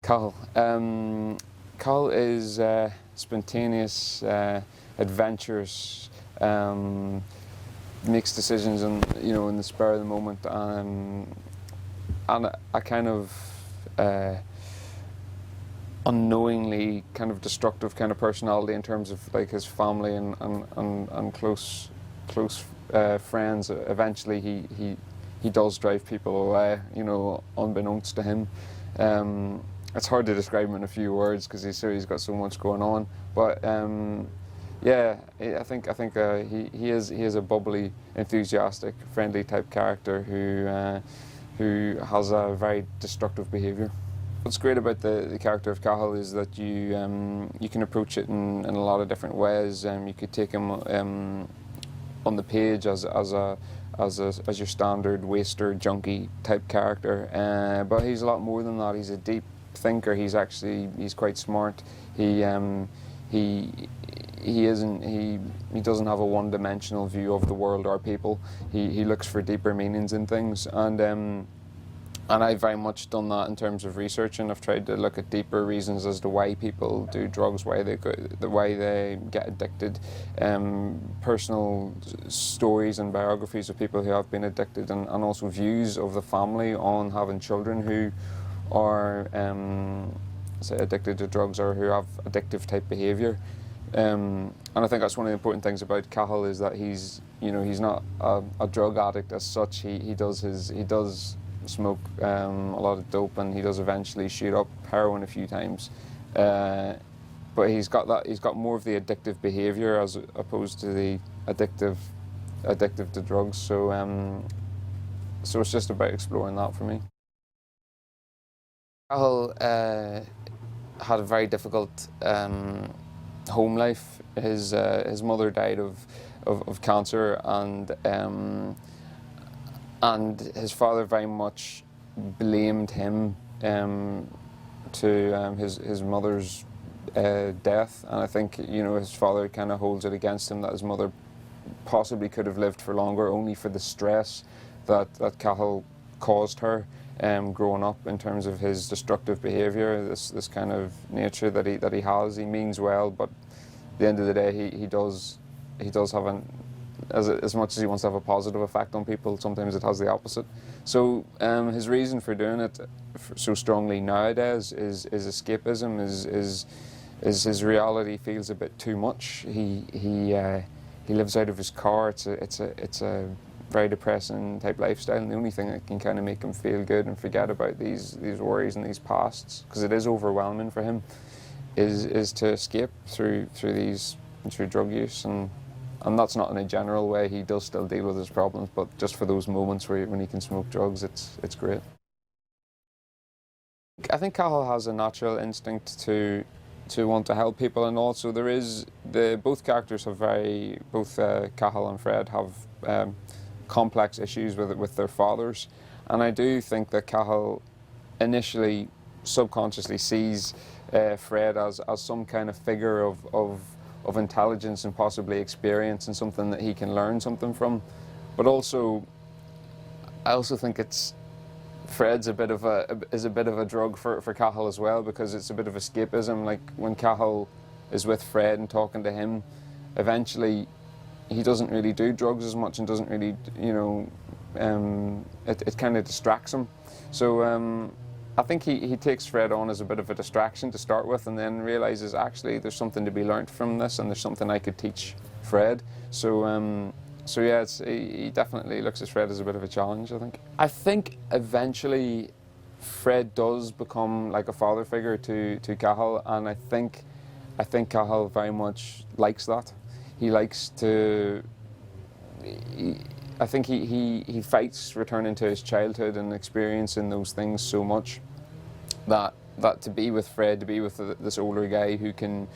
Cahill. Cahill is spontaneous, adventurous, makes decisions in the spur of the moment, and a kind of unknowingly kind of destructive kind of personality in terms of like his family and close friends. Eventually he does drive people away, unbeknownst to him. It's hard to describe him in a few words because he's got so much going on. But yeah, I think he is a bubbly, enthusiastic, friendly type character who has a very destructive behaviour. What's great about the character of Cahill is that you can approach it in a lot of different ways. You could take him on the page as your standard waster, junkie type character, but he's a lot more than that. He's a deep thinker. He's quite smart. He doesn't have a one-dimensional view of the world or people. He looks for deeper meanings in things, and I've very much done that in terms of research, and I've tried to look at deeper reasons as to why people do drugs, why they get addicted, personal stories and biographies of people who have been addicted, and also views of the family on having children who are say addicted to drugs or who have addictive type behaviour. And I think that's one of the important things about Cahill is that he's not a drug addict as such. He does smoke a lot of dope, and he does eventually shoot up heroin a few times, but he's got more of the addictive behaviour as opposed to the addictive to drugs. So it's just about exploring that for me. Cahill had a very difficult home life. His mother died of cancer, and his father very much blamed him to his mother's death, and I think his father kind of holds it against him that his mother possibly could have lived for longer, only for the stress that Cahill caused her growing up in terms of his destructive behaviour, this kind of nature that he has. He means well, but at the end of the day, he does have as much as he wants to have a positive effect on people, sometimes it has the opposite. So his reason for doing it so strongly nowadays is escapism. Is his reality feels a bit too much. He lives out of his car. It's a very depressing type lifestyle, and the only thing that can kind of make him feel good and forget about these worries and these pasts, because it is overwhelming for him, is to escape through drug use, and that's not in a general way. He does still deal with his problems, but just for those moments when he can smoke drugs, it's great. I think Cahill has a natural instinct to want to help people, and also there is both characters have both Cahill and Fred have complex issues with their fathers, and I do think that Cahill initially subconsciously sees Fred as some kind of figure of intelligence and possibly experience, and something that he can learn something from. But I also think Fred's a bit of a drug for Cahill as well, because it's a bit of escapism. Like when Cahill is with Fred and talking to him, eventually he doesn't really do drugs as much and doesn't really, it kind of distracts him. So I think he takes Fred on as a bit of a distraction to start with, and then realises actually there's something to be learnt from this, and there's something I could teach Fred. So yeah, he definitely looks at Fred as a bit of a challenge, I think. I think eventually Fred does become like a father figure to Cahill, and I think Cahill very much likes that. He likes to. I think he fights returning to his childhood and experiencing those things so much that to be with Fred, to be with this older guy who can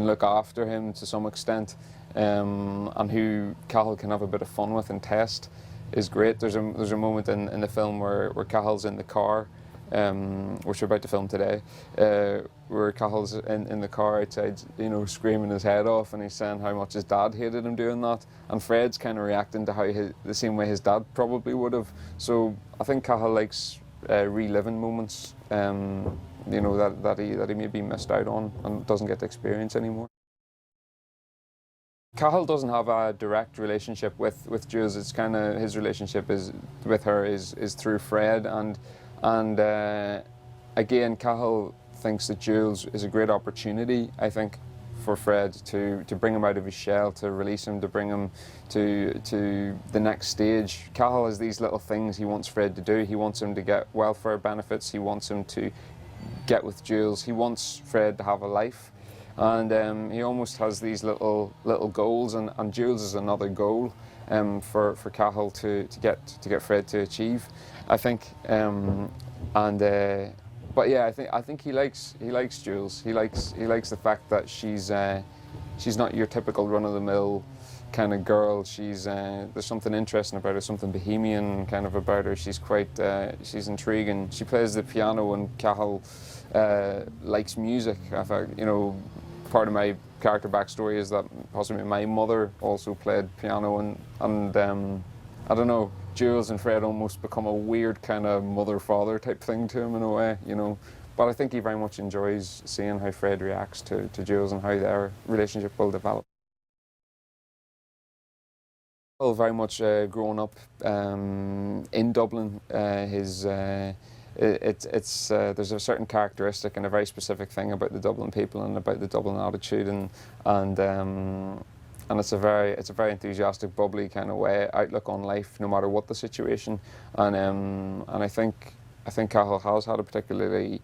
look after him to some extent, and who Cahill can have a bit of fun with and test, is great. There's a moment in the film where Cahill's in the car, which we're about to film today, where Cahill's in the car outside, screaming his head off, and he's saying how much his dad hated him doing that, and Fred's kind of reacting to how the same way his dad probably would have. So I think Cahill likes reliving moments you know, that he maybe missed out on and doesn't get to experience anymore. Cahill doesn't have a direct relationship with Jules. It's kind of his relationship is with her is through Fred, and again, Cahill thinks that Jules is a great opportunity, I think, for Fred to bring him out of his shell, to release him, to bring him to the next stage. Cahill has these little things he wants Fred to do. He wants him to get welfare benefits. He wants him to get with Jules. He wants Fred to have a life. And he almost has these little goals, and Jules is another goal for Cahill to get Fred to achieve, I think. But yeah, I think he likes Jules. He likes the fact that she's not your typical run-of-the-mill kind of girl. There's something interesting about her, something bohemian kind of about her. She's quite she's intriguing. She plays the piano, and Cahill likes music. I thought, you know, part of my character backstory is that possibly my mother also played piano, and I don't know, Jules and Fred almost become a weird kind of mother-father type thing to him in a way, you know. But I think he very much enjoys seeing how Fred reacts to Jules and how their relationship will develop. Well, very much growing up in Dublin, there's a certain characteristic and a very specific thing about the Dublin people and about the Dublin attitude, and it's a very enthusiastic, bubbly kind of outlook on life, no matter what the situation. And I think Cahill has had a particularly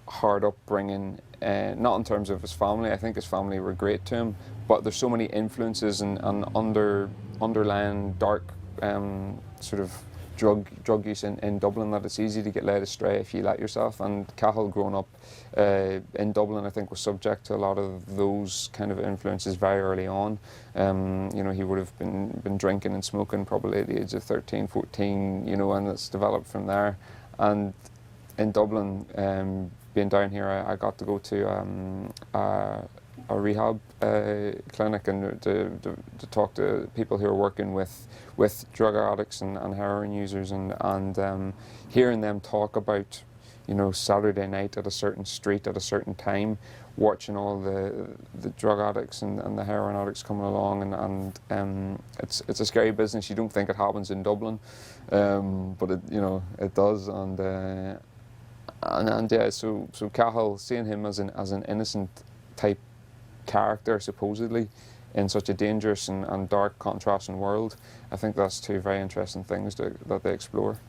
hard upbringing, not in terms of his family. I think his family were great to him, but there's so many influences and underlying dark sort of drug use in Dublin that it's easy to get led astray if you let yourself. And Cahill, growing up in Dublin, I think was subject to a lot of those kind of influences very early on. You know, he would have been drinking and smoking probably at the age of 13, 14, you know, and it's developed from there. And in Dublin, being down here, I got to go to a rehab clinic and to talk to people who are working with drug addicts and heroin users, and hearing them talk about, you know, Saturday night at a certain street at a certain time, watching all the drug addicts and the heroin addicts coming along, and it's a scary business. You don't think it happens in Dublin, but it does, and yeah, so Cahill, seeing him as an innocent type character, supposedly, in such a dangerous and dark, contrasting world, I think that's two very interesting things that they explore.